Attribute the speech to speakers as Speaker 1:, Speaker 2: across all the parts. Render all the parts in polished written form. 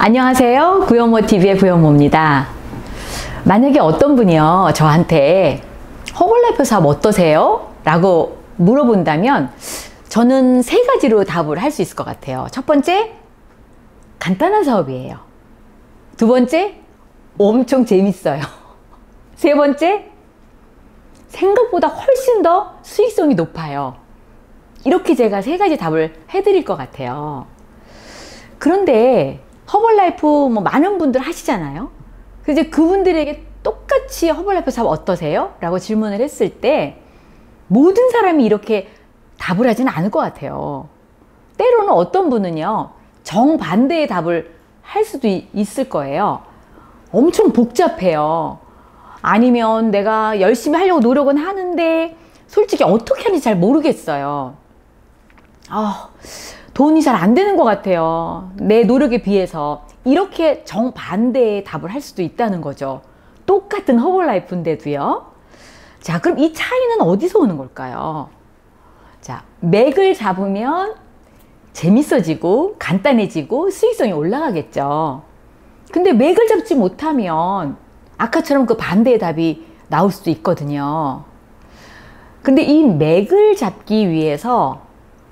Speaker 1: 안녕하세요. 구현모TV의 구현모입니다. 만약에 어떤 분이요 저한테 허벌라이프 사업 어떠세요? 라고 물어본다면 저는 세 가지로 답을 할 수 있을 것 같아요. 첫 번째, 간단한 사업이에요. 두 번째, 엄청 재밌어요. 세 번째, 생각보다 훨씬 더 수익성이 높아요. 이렇게 제가 세 가지 답을 해드릴 것 같아요. 그런데 허벌라이프 많은 분들 하시잖아요. 이제 그분들에게 똑같이 허벌라이프 사업 어떠세요? 라고 질문을 했을 때 모든 사람이 이렇게 답을 하지는 않을 것 같아요. 때로는 어떤 분은요 정반대의 답을 할 수도 있을 거예요. 엄청 복잡해요. 아니면 내가 열심히 하려고 노력은 하는데 솔직히 어떻게 하는지 잘 모르겠어요. 돈이 잘 안 되는 것 같아요. 내 노력에 비해서. 이렇게 정반대의 답을 할 수도 있다는 거죠. 똑같은 허벌라이프인데도요. 자, 그럼 이 차이는 어디서 오는 걸까요? 자, 맥을 잡으면 재밌어지고 간단해지고 수익성이 올라가겠죠. 근데 맥을 잡지 못하면 아까처럼 그 반대의 답이 나올 수도 있거든요. 근데 이 맥을 잡기 위해서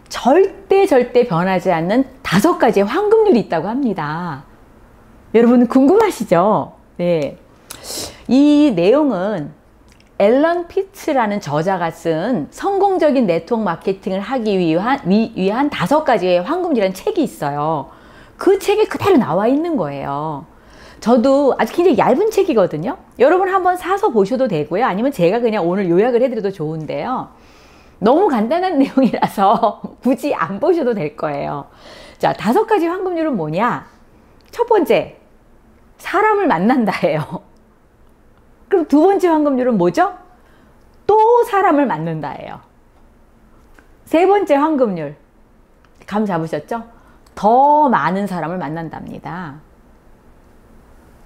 Speaker 1: 절대 변하지 않는 5가지의 황금률이 있다고 합니다. 여러분 궁금하시죠? 네. 이 내용은 앨런 피츠라는 저자가 쓴 성공적인 네트워크 마케팅을 하기 위한 5가지의 황금률이라는 책이 있어요. 그 책에 그대로 나와 있는 거예요. 저도 아주 굉장히 얇은 책이거든요. 여러분 한번 사서 보셔도 되고요. 아니면 제가 그냥 오늘 요약을 해드려도 좋은데요. 너무 간단한 내용이라서 굳이 안 보셔도 될 거예요. 자, 5가지 황금률은 뭐냐? 첫 번째, 사람을 만난다예요. 그럼 두 번째 황금률은 뭐죠? 또 사람을 만난다예요. 세 번째 황금률, 감 잡으셨죠? 더 많은 사람을 만난답니다.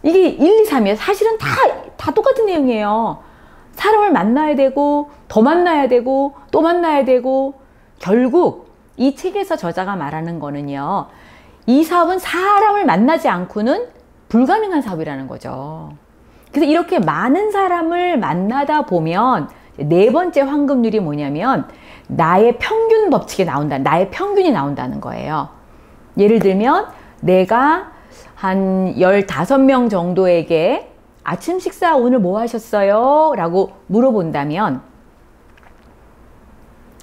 Speaker 1: 이게 1, 2, 3이에요. 사실은 다 똑같은 내용이에요. 사람을 만나야 되고 더 만나야 되고 또 만나야 되고, 결국 이 책에서 저자가 말하는 거는요, 이 사업은 사람을 만나지 않고는 불가능한 사업이라는 거죠. 그래서 이렇게 많은 사람을 만나다 보면 네 번째 황금률이 뭐냐면 나의 평균 법칙이 나온다. 나의 평균이 나온다는 거예요. 예를 들면 내가 한 15명 정도에게 아침 식사 오늘 뭐 하셨어요? 라고 물어본다면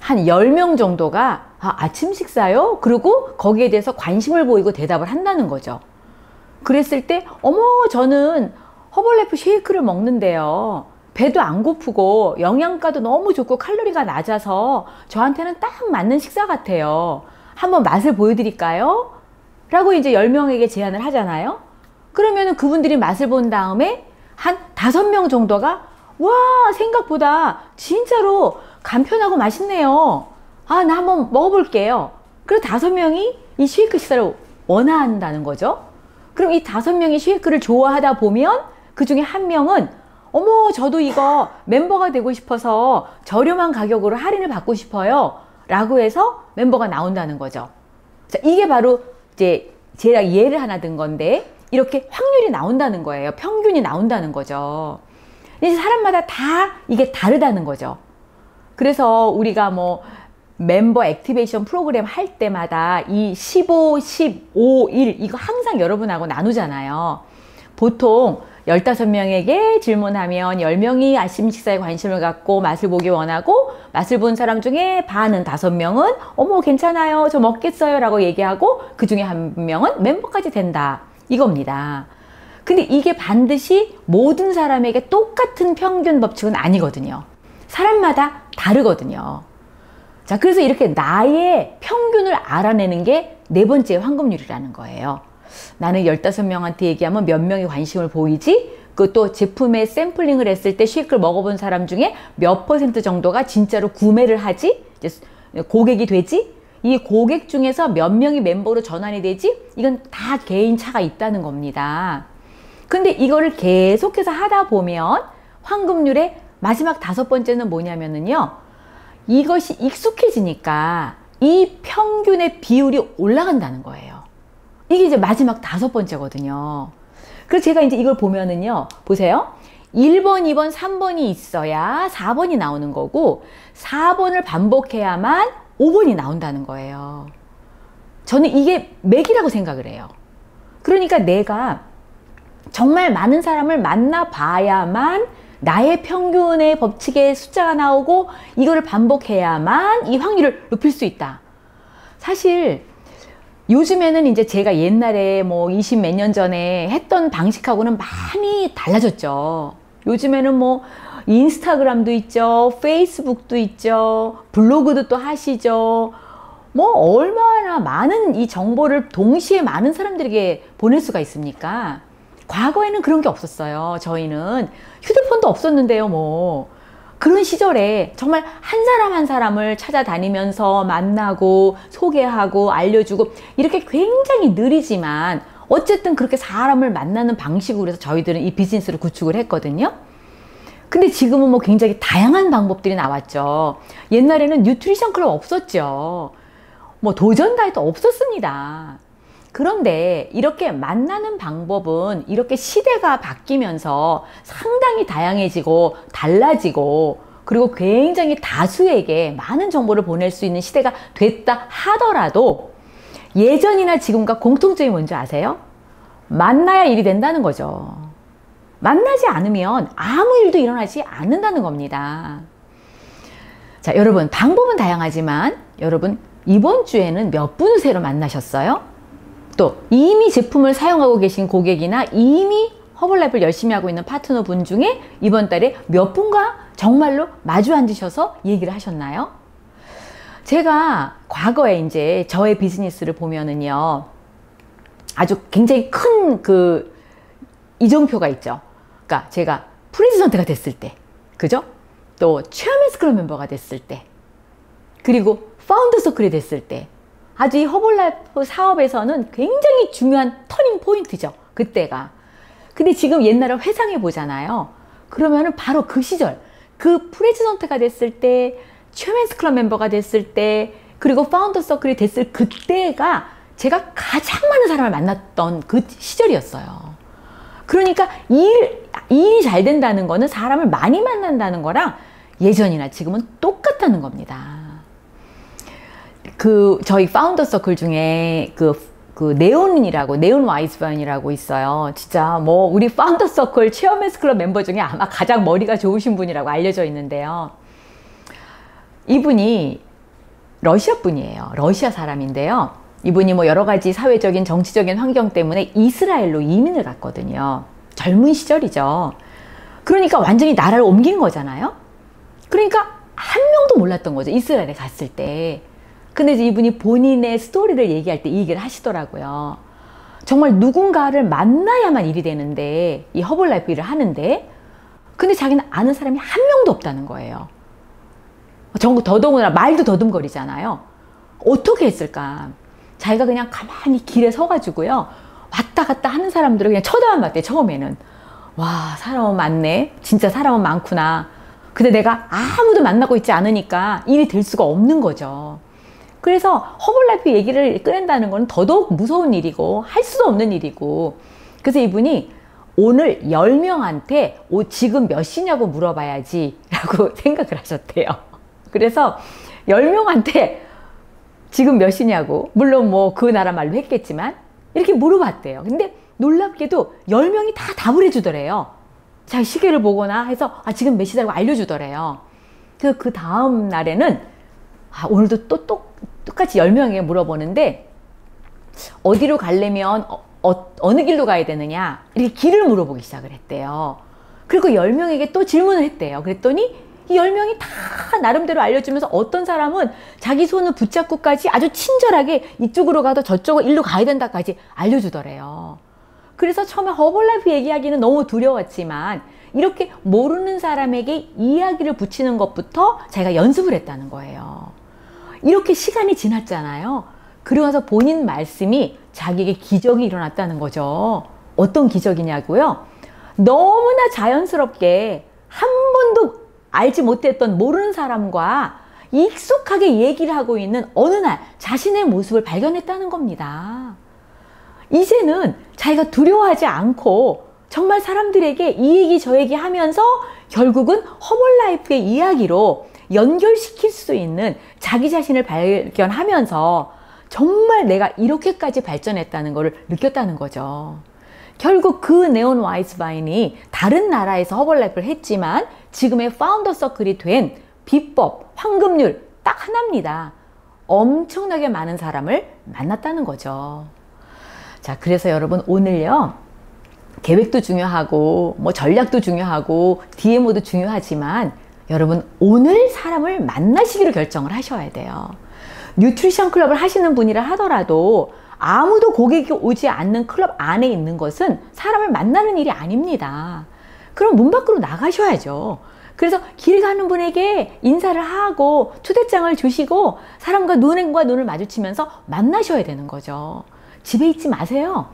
Speaker 1: 한 10명 정도가 아침 식사요? 그리고 거기에 대해서 관심을 보이고 대답을 한다는 거죠. 그랬을 때 어머 저는 허벌라이프 쉐이크를 먹는데요. 배도 안 고프고 영양가도 너무 좋고 칼로리가 낮아서 저한테는 딱 맞는 식사 같아요. 한번 맛을 보여드릴까요? 라고 이제 10명에게 제안을 하잖아요. 그러면은 그분들이 맛을 본 다음에 한 5명 정도가 와 생각보다 진짜로 간편하고 맛있네요. 나 한번 먹어볼게요. 그래서 5명이 이 쉐이크 식사를 원한다는 거죠. 그럼 이 5명이 쉐이크를 좋아하다 보면 그 중에 한 명은 어머 저도 이거 멤버가 되고 싶어서 저렴한 가격으로 할인을 받고 싶어요 라고 해서 멤버가 나온다는 거죠. 자, 이게 바로 이제 제가 예를 하나 든 건데 이렇게 확률이 나온다는 거예요. 평균이 나온다는 거죠. 이제 사람마다 다 이게 다르다는 거죠. 그래서 우리가 멤버 액티베이션 프로그램 할 때마다 이 15, 15, 1 이거 항상 여러분하고 나누잖아요. 보통 15명에게 질문하면 10명이 아침 식사에 관심을 갖고 맛을 보기 원하고, 맛을 본 사람 중에 반은 5명은 어머 괜찮아요 저 먹겠어요 라고 얘기하고, 그 중에 한 명은 멤버까지 된다 이겁니다. 근데 이게 반드시 모든 사람에게 똑같은 평균 법칙은 아니거든요. 사람마다 다르거든요. 자, 그래서 이렇게 나의 평균을 알아내는 게 네 번째 황금률이라는 거예요. 나는 15명한테 얘기하면 몇 명이 관심을 보이지? 그 또 제품의 샘플링을 했을 때 쉐이크를 먹어본 사람 중에 몇 % 정도가 진짜로 구매를 하지? 이제 고객이 되지? 이 고객 중에서 몇 명이 멤버로 전환이 되지? 이건 다 개인 차가 있다는 겁니다. 근데 이거를 계속해서 하다 보면 황금률의 마지막 5번째는 뭐냐면요, 이것이 익숙해지니까 이 평균의 비율이 올라간다는 거예요. 이게 이제 마지막 5번째거든요. 그래서 제가 이제 이걸 보면은요, 보세요. 1번, 2번, 3번이 있어야 4번이 나오는 거고, 4번을 반복해야만 5번이 나온다는 거예요. 저는 이게 맥이라고 생각을 해요. 그러니까 내가 정말 많은 사람을 만나봐야만 나의 평균의 법칙의 숫자가 나오고, 이거를 반복해야만 이 확률을 높일 수 있다. 사실 요즘에는 이제 제가 옛날에 뭐 20 몇 년 전에 했던 방식하고는 많이 달라졌죠. 요즘에는 뭐 인스타그램도 있죠, 페이스북도 있죠, 블로그도 또 하시죠. 뭐 얼마나 많은 이 정보를 동시에 많은 사람들에게 보낼 수가 있습니까? 과거에는 그런 게 없었어요. 저희는 휴대폰도 없었는데요, 뭐. 그런 시절에 정말 한 사람 한 사람을 찾아다니면서 만나고 소개하고 알려주고, 이렇게 굉장히 느리지만 어쨌든 그렇게 사람을 만나는 방식으로 해서 저희들은 이 비즈니스를 구축을 했거든요. 근데 지금은 뭐 굉장히 다양한 방법들이 나왔죠. 옛날에는 뉴트리션 클럽 없었죠. 뭐 도전 다이어트 없었습니다. 그런데 이렇게 만나는 방법은 이렇게 시대가 바뀌면서 상당히 다양해지고 달라지고, 그리고 굉장히 다수에게 많은 정보를 보낼 수 있는 시대가 됐다 하더라도, 예전이나 지금과 공통점이 뭔지 아세요? 만나야 일이 된다는 거죠. 만나지 않으면 아무 일도 일어나지 않는다는 겁니다. 자, 여러분, 방법은 다양하지만 여러분, 이번 주에는 몇 분을 새로 만나셨어요? 또 이미 제품을 사용하고 계신 고객이나 이미 허벌라이프를 열심히 하고 있는 파트너 분 중에 이번 달에 몇 분과 정말로 마주 앉으셔서 얘기를 하셨나요? 제가 과거에 이제 저의 비즈니스를 보면은요, 아주 굉장히 큰 그 이정표가 있죠. 그러니까 제가 프레지던트가 됐을 때, 그죠? 또 체어맨스 클럽 멤버가 됐을 때, 그리고 파운더 서클이 됐을 때, 아주 이 허벌라이프 사업에서는 굉장히 중요한 터닝 포인트죠, 그때가. 근데 지금 옛날을 회상해 보잖아요. 그러면은 바로 그 시절, 그 프레지던트가 됐을 때, 체어맨스 클럽 멤버가 됐을 때, 그리고 파운더 서클이 됐을 그때가 제가 가장 많은 사람을 만났던 그 시절이었어요. 그러니까 일이 잘 된다는 거는 사람을 많이 만난다는 거랑 예전이나 지금은 똑같다는 겁니다. 저희 파운더 서클 중에 네온이라고, 네온 와이스반이라고 있어요. 진짜 뭐 우리 파운더 서클 체어맨스 클럽 멤버 중에 아마 가장 머리가 좋으신 분이라고 알려져 있는데요. 이분이 러시아 분이에요. 러시아 사람인데요. 이분이 뭐 여러 가지 사회적인 정치적인 환경 때문에 이스라엘로 이민을 갔거든요. 젊은 시절이죠. 그러니까 완전히 나라를 옮긴 거잖아요. 그러니까 한 명도 몰랐던 거죠, 이스라엘에 갔을 때. 근데 이제 이분이 본인의 스토리를 얘기할 때 이 얘기를 하시더라고요. 정말 누군가를 만나야만 일이 되는데, 이 허벌라이프 일을 하는데, 근데 자기는 아는 사람이 한 명도 없다는 거예요. 더더군다나 말도 더듬거리잖아요. 어떻게 했을까? 자기가 그냥 가만히 길에 서가지고요, 왔다 갔다 하는 사람들을 그냥 쳐다만 봤대요, 처음에는. 와, 사람은 많네. 진짜 사람은 많구나. 근데 내가 아무도 만나고 있지 않으니까 일이 될 수가 없는 거죠. 그래서 허벌라이프 얘기를 꺼낸다는 건 더더욱 무서운 일이고 할 수도 없는 일이고, 그래서 이분이 오늘 10명한테 지금 몇 시냐고 물어봐야지 라고 생각을 하셨대요. 그래서 10명한테 지금 몇 시냐고, 물론 뭐 그 나라 말로 했겠지만 이렇게 물어봤대요. 근데 놀랍게도 10명이 다 답을 해주더래요. 자기 시계를 보거나 해서 지금 몇 시다고 알려주더래요. 그래서 그 다음 날에는 오늘도 똑같이 10명에게 물어보는데, 어디로 가려면 어느 길로 가야 되느냐, 이렇게 길을 물어보기 시작을 했대요. 그리고 10명에게 또 질문을 했대요. 그랬더니 이 10명이 다 나름대로 알려주면서 어떤 사람은 자기 손을 붙잡고까지 아주 친절하게 이쪽으로 가도 저쪽으로 일로 가야 된다까지 알려주더래요. 그래서 처음에 허벌라이프 얘기하기는 너무 두려웠지만 이렇게 모르는 사람에게 이야기를 붙이는 것부터 자기가 연습을 했다는 거예요. 이렇게 시간이 지났잖아요. 그러고 나서 본인 말씀이 자기에게 기적이 일어났다는 거죠. 어떤 기적이냐고요? 너무나 자연스럽게 한 번도 알지 못했던 모르는 사람과 익숙하게 얘기를 하고 있는 어느 날 자신의 모습을 발견했다는 겁니다. 이제는 자기가 두려워하지 않고 정말 사람들에게 이 얘기 저 얘기 하면서 결국은 허벌라이프의 이야기로 연결시킬 수 있는 자기 자신을 발견하면서 정말 내가 이렇게까지 발전했다는 것을 느꼈다는 거죠. 결국 그 네온 와이스바인이 다른 나라에서 허벌라이프를 했지만 지금의 파운더 서클이 된 비법, 황금률 딱 하나입니다. 엄청나게 많은 사람을 만났다는 거죠. 자, 그래서 여러분 오늘요, 계획도 중요하고 뭐 전략도 중요하고 DMO도 중요하지만 여러분 오늘 사람을 만나시기로 결정을 하셔야 돼요. 뉴트리션 클럽을 하시는 분이라 하더라도 아무도 고객이 오지 않는 클럽 안에 있는 것은 사람을 만나는 일이 아닙니다. 그럼 문 밖으로 나가셔야죠. 그래서 길 가는 분에게 인사를 하고 초대장을 주시고 사람과 눈과 눈을 마주치면서 만나셔야 되는 거죠. 집에 있지 마세요.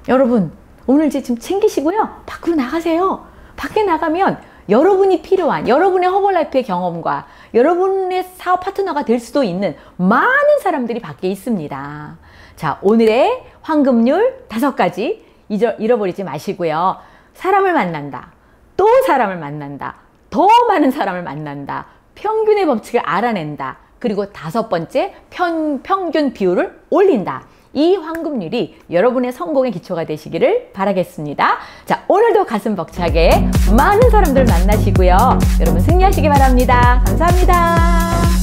Speaker 1: 여러분 오늘 이제 좀 챙기시고요. 밖으로 나가세요. 밖에 나가면 여러분이 필요한 여러분의 허벌라이프의 경험과 여러분의 사업 파트너가 될 수도 있는 많은 사람들이 밖에 있습니다. 자, 오늘의 황금률 5가지 잃어버리지 마시고요. 사람을 만난다. 또 사람을 만난다. 더 많은 사람을 만난다. 평균의 법칙을 알아낸다. 그리고 5번째, 평균 비율을 올린다. 이 황금률이 여러분의 성공의 기초가 되시기를 바라겠습니다. 자, 오늘도 가슴 벅차게 많은 사람들 만나시고요. 여러분 승리하시기 바랍니다. 감사합니다.